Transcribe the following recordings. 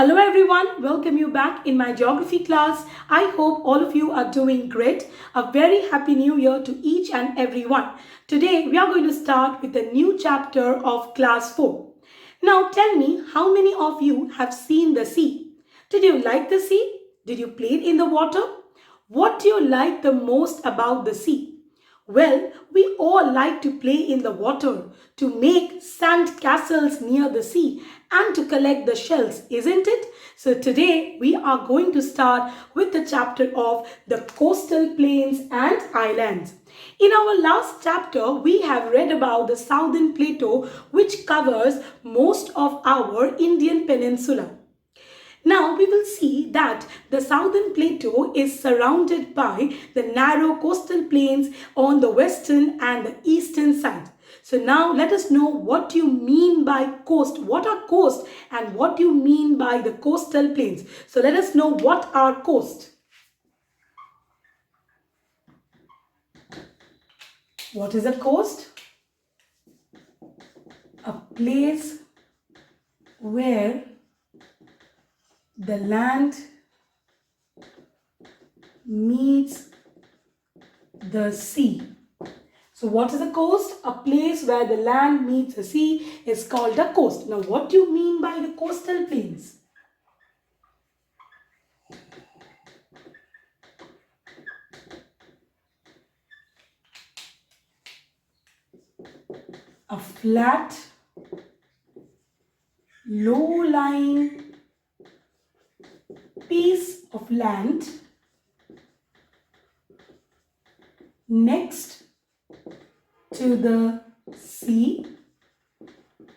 Hello everyone, welcome you back in my geography class. I hope all of you are doing great. A very happy new year to each and every one. Today we are going to start with a new chapter of class 4. Now tell me, how many of you have seen the sea? Did you like the sea? Did you play in the water? What do you like the most about the sea? Well, we all like to play in the water, to make sand castles near the sea and to collect the shells, isn't it? So today we are going to start with the chapter of the coastal plains and islands. In our last chapter, we have read about the southern plateau, which covers most of our Indian peninsula. Now we will see that the southern plateau is surrounded by the narrow coastal plains on the western and the eastern side. So now let us know what you mean by coast. What are coast and what you mean by the coastal plains. So let us know what are coast. What is a coast? A place where the land meets the sea. So what is a coast? A place where the land meets the sea is called a coast. Now what do you mean by the coastal plains? A flat, low-lying piece of land next to the sea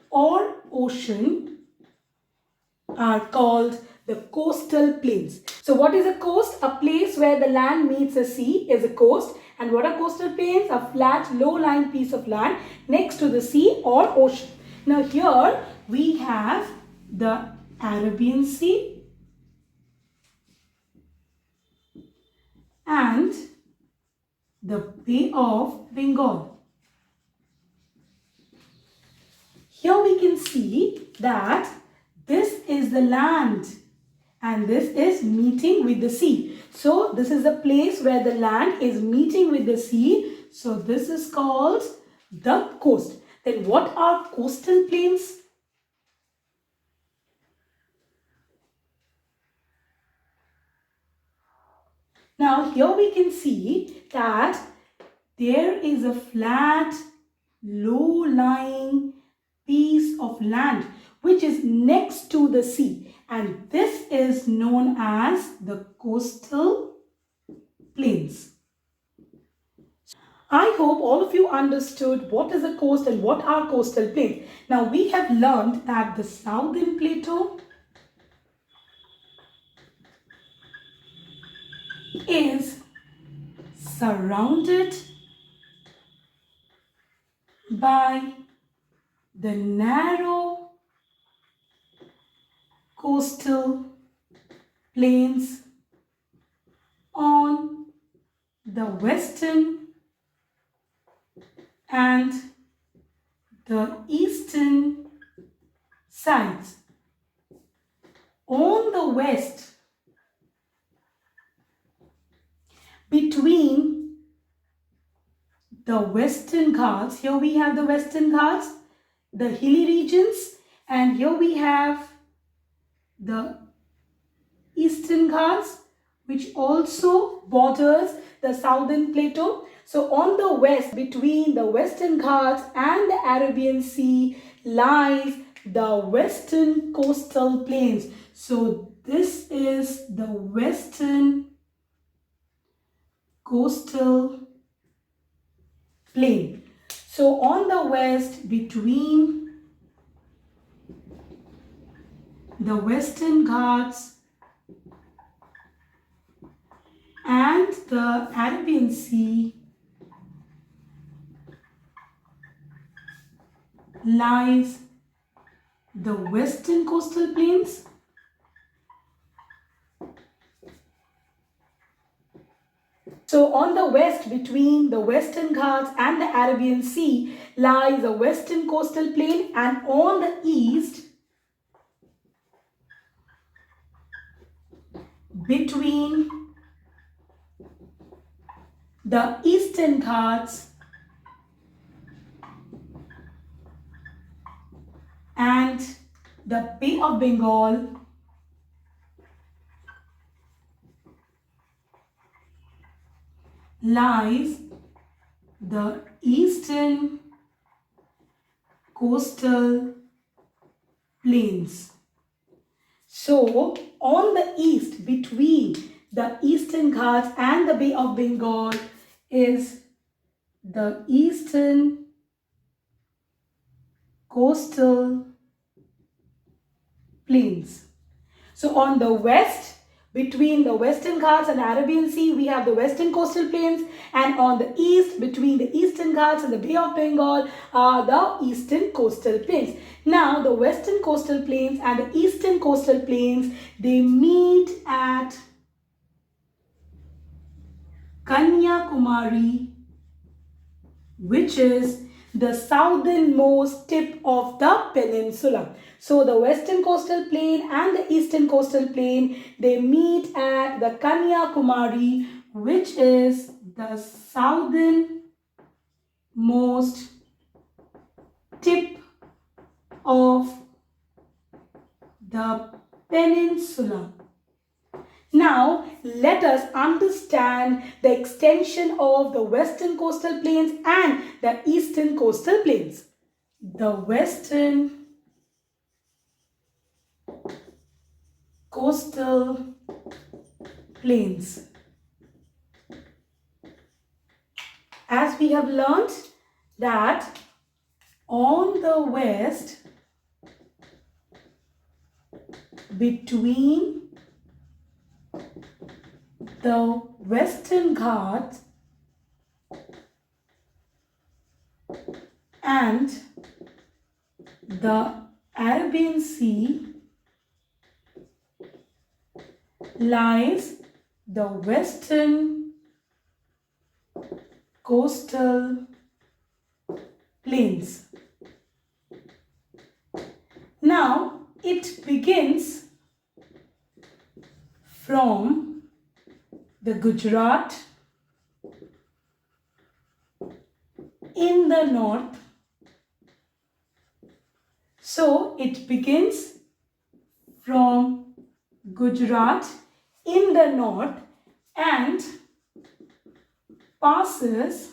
or ocean are called the coastal plains. So what is a coast? A place where the land meets the sea is a coast. And what are coastal plains? A flat, low-lying piece of land next to the sea or ocean. Now here we have the Arabian Sea and the Bay of Bengal. Here we can see that this is the land and this is meeting with the sea. So this is the place where the land is meeting with the sea. So this is called the coast. Then what are coastal plains? Now here we can see that there is a flat, low-lying piece of land which is next to the sea, and this is known as the coastal plains. I hope all of you understood what is a coast and what are coastal plains. Now we have learned that the southern plateau is surrounded by the narrow coastal plains on the western and the eastern sides. On the west, between the western ghats, here we have the western ghats, the hilly regions, and here we have the eastern ghats, which also borders the southern plateau. So on the west, between the western ghats and the Arabian Sea, lies the western coastal plains. So this is the western coastal plain. So on the west, between the western ghats and the Arabian Sea lies the western coastal plains. So on the west, between the western ghats and the Arabian Sea, lies the western coastal plain, and on the east, between the Eastern Ghats and the Bay of Bengal lies the eastern coastal plains. So, on the east, between the Eastern Ghats and the Bay of Bengal is the eastern coastal plains. So, on the west, between the Western Ghats and Arabian Sea, we have the western coastal plains, and on the east, between the Eastern Ghats and the Bay of Bengal are the eastern coastal plains. Now, the western coastal plains and the eastern coastal plains, they meet at Kanyakumari, which is the southernmost tip of the peninsula. So the western coastal plain and the eastern coastal plain, they meet at the Kanyakumari, which is the southernmost tip of the peninsula. Now, let us understand the extension of the western coastal plains and the eastern coastal plains. The western coastal plains. As we have learnt that on the west, between the Western Ghats and the Arabian Sea lies the western coastal plains. Now, it begins from the Gujarat in the north. So, it begins from Gujarat in the north and passes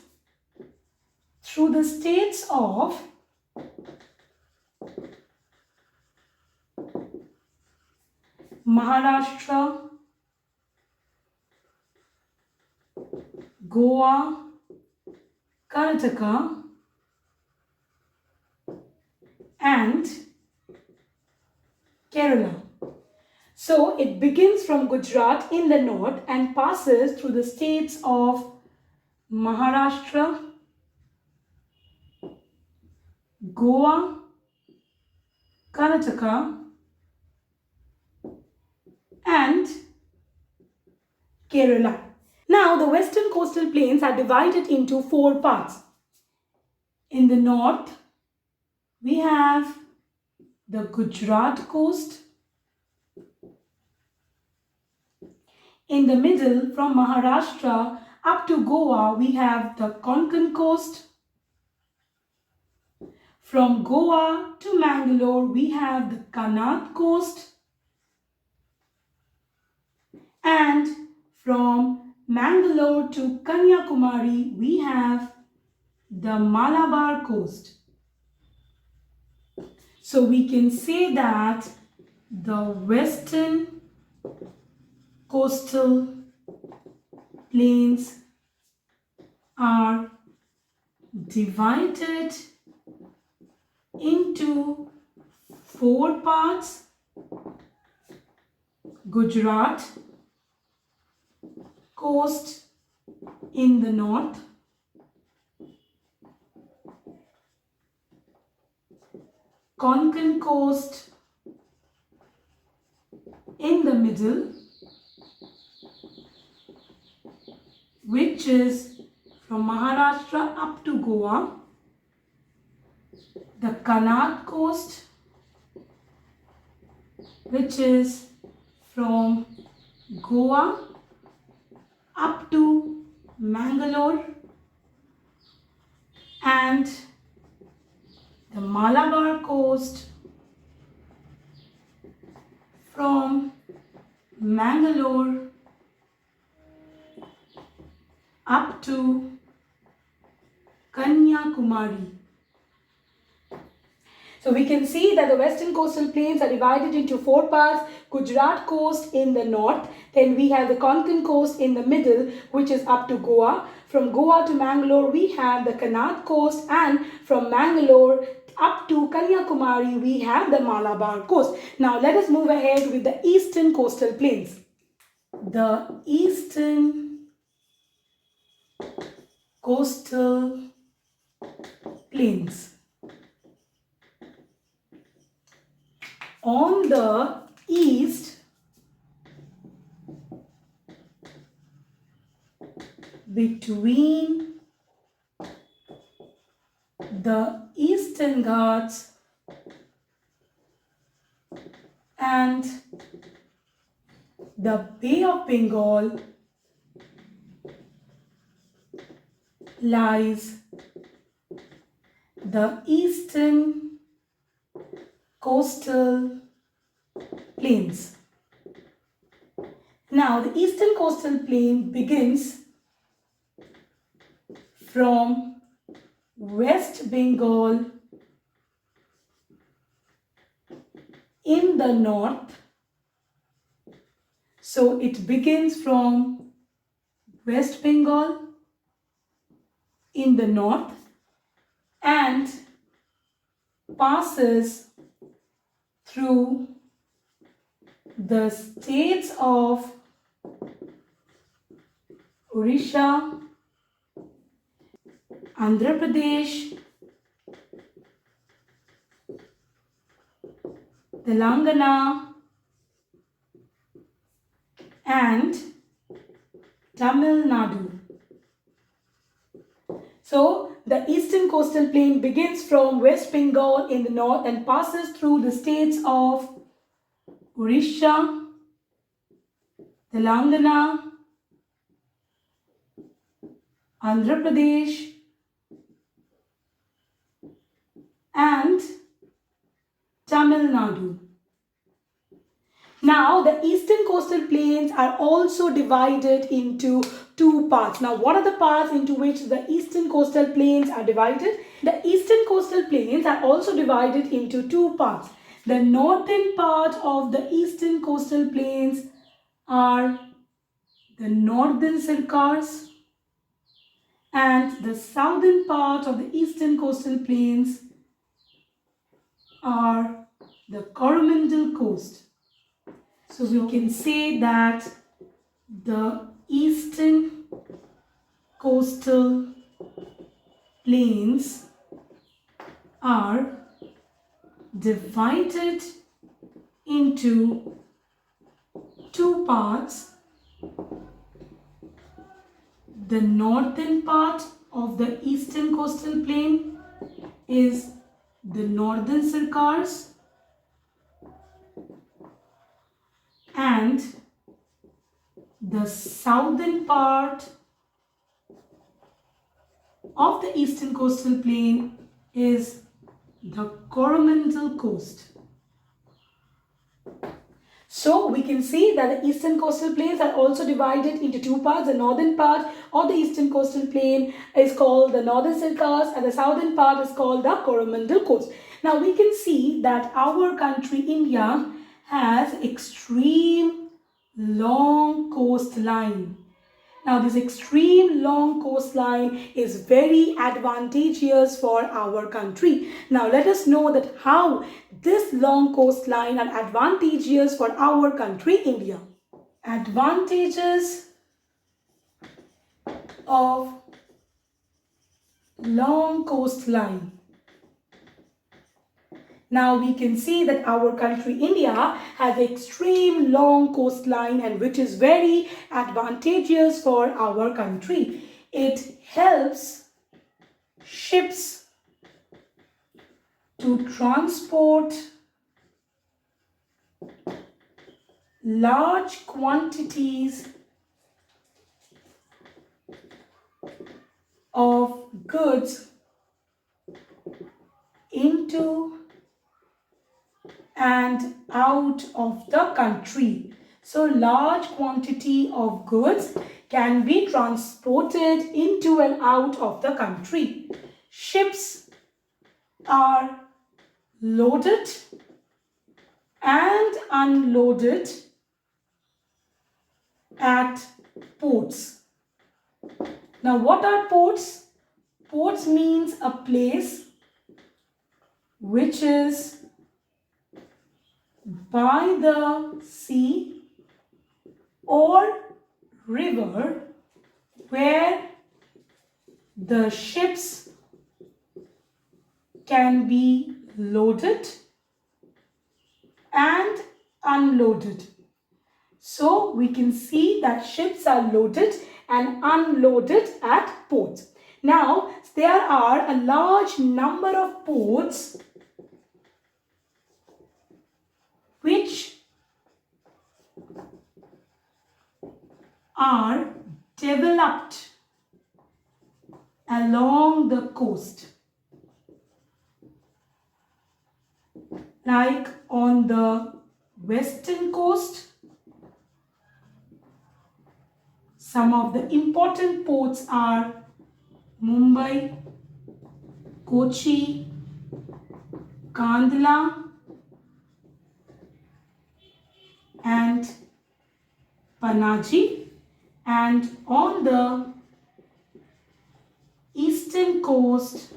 through the states of Maharashtra, Goa, Karnataka and Kerala. So it begins from Gujarat in the north and passes through the states of Maharashtra, Goa, Karnataka and Kerala. Now the western coastal plains are divided into 4 parts. In the north, we have the Gujarat coast. In the middle, from Maharashtra up to Goa, we have the Konkan coast. From Goa to Mangalore, we have the Kannauj coast. And from Mangalore to Kanyakumari, we have the Malabar coast. So we can say that the western coastal plains are divided into 4 parts: Gujarat coast in the north, Konkan coast in the middle, which is from Maharashtra up to Goa, the Kannauj coast, which is from Goa up to Mangalore, and the Malabar coast from Mangalore up to Kanyakumari. So we can see that the western coastal plains are divided into four parts. Gujarat coast in the north, then we have the Konkan coast in the middle, which is up to Goa. From Goa to Mangalore we have the Kannauj coast, and from Mangalore up to Kanyakumari we have the Malabar coast. Now let us move ahead with the eastern coastal plains. The eastern coastal plains. On the east, between the Eastern Ghats and the Bay of Bengal lies the eastern coastal plains. Now the eastern coastal plain begins from West Bengal in the north. So it begins from West Bengal in the north and passes through the states of Orissa, Andhra Pradesh, Telangana, and Tamil Nadu. So the eastern coastal plain begins from West Bengal in the north and passes through the states of Orissa, Telangana, Andhra Pradesh, and Tamil Nadu. Now the eastern coastal plains are also divided into two parts. Now what are the parts into which the eastern coastal plains are divided? The eastern coastal plains are also divided into two parts. The northern part of the eastern coastal plains are the northern Sircars, and the southern part of the eastern coastal plains are the Coromandel coast. So we can say that the eastern coastal plains are divided into two parts. The northern part of the eastern coastal plain is the northern Sircars, and the southern part of the eastern coastal plain is the Coromandel coast. So we can see that the eastern coastal plains are also divided into two parts. The northern part of the eastern coastal plain is called the northern Sircars, and the southern part is called the Coromandel coast. Now we can see that our country India has extreme long coastline. Now this extreme long coastline is very advantageous for our country. Now let us know that how this long coastline are advantageous for our country India. Advantages of long coastline. Now we can see that our country India has extreme long coastline, and which is very advantageous for our country. It helps ships to transport large quantities of goods into and out of the country. So large quantity of goods can be transported into and out of the country. Ships are loaded and unloaded at ports. Now what are ports? Ports means a place which is by the sea or river where the ships can be loaded and unloaded. So we can see that ships are loaded and unloaded at ports. Now there are a large number of ports which are developed along the coast, like on the western coast. Some of the important ports are Mumbai, Kochi, Kandla and Panaji. And on the eastern coast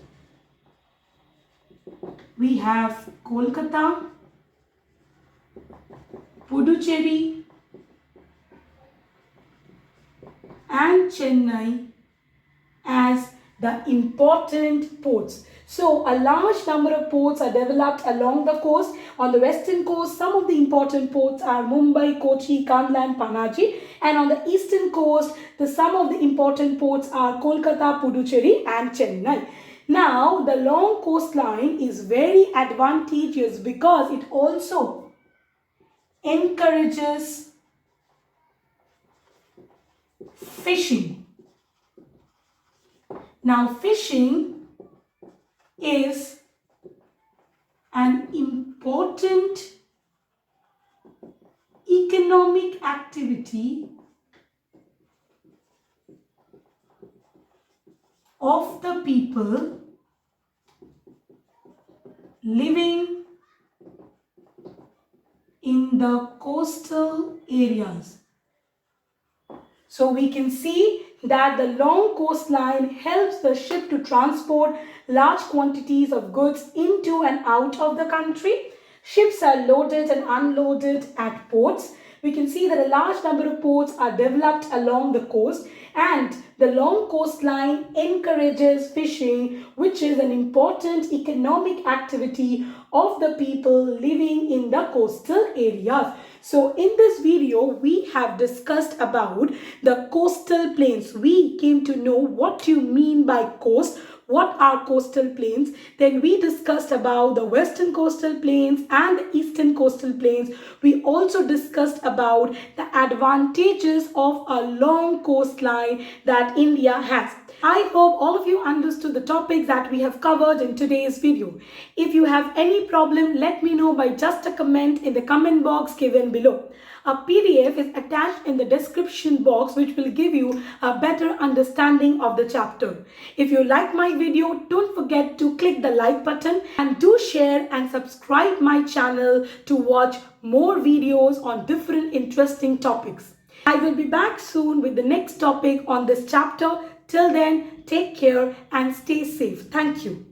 we have Kolkata, Puducherry and Chennai as the important ports. So a large number of ports are developed along the coast. On the western coast, some of the important ports are Mumbai, Kochi, Kandla and Panaji. And on the eastern coast, some of the important ports are Kolkata, Puducherry and Chennai. Now, the long coastline is very advantageous because it also encourages fishing. Now, fishing is an important economic activity of the people living in the coastal areas. So we can see that the long coastline helps the ship to transport large quantities of goods into and out of the country. Ships are loaded and unloaded at ports. We can see that a large number of ports are developed along the coast, and the long coastline encourages fishing, which is an important economic activity of the people living in the coastal areas. So in this video, we have discussed about the coastal plains. We came to know what you mean by coast. What are coastal plains? Then we discussed about the western coastal plains and the eastern coastal plains. We also discussed about the advantages of a long coastline that India has. I hope all of you understood the topics that we have covered in today's video. If you have any problem, let me know by just a comment in the comment box given below. A PDF is attached in the description box which will give you a better understanding of the chapter. If you like my video, don't forget to click the like button and do share and subscribe my channel to watch more videos on different interesting topics. I will be back soon with the next topic on this chapter. Till then, take care and stay safe. Thank you.